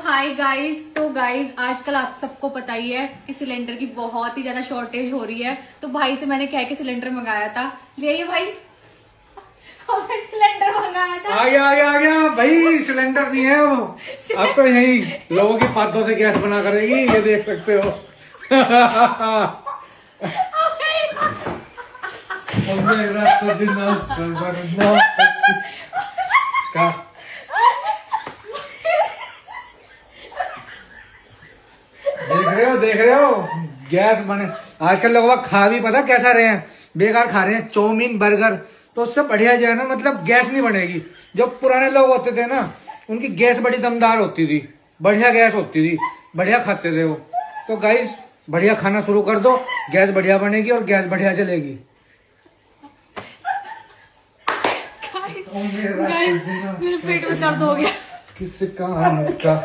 Hi guys. तो guys आजकल आप सबको पता ही है कि सिलेंडर की बहुत ही ज्यादा शॉर्टेज हो रही है। तो भाई से मैंने क्या है कि सिलेंडर मंगाया था। ले आइए भाई। और सिलेंडर मंगाया था। आ गया भाई। सिलेंडर नहीं है वो, अब तो यही लोगों की पातों से गैस बना करेगी, ये देख सकते हो। मेरा सजना सवरना का देख रहे हो गैस बने। आजकल लोग खा भी पता कैसा रहे हैं, बेकार खा रहे हैं चाउमीन बर्गर। तो उससे बढ़िया जो है ना, मतलब गैस नहीं बनेगी। जो पुराने लोग होते थे ना, उनकी गैस बड़ी दमदार होती थी, बढ़िया गैस होती थी, बढ़िया खाते थे वो। तो गाइस बढ़िया खाना शुरू कर दो, गैस बढ़िया बनेगी और गैस बढ़िया चलेगी। मेरे पेट में दर्द हो गया। किस काम का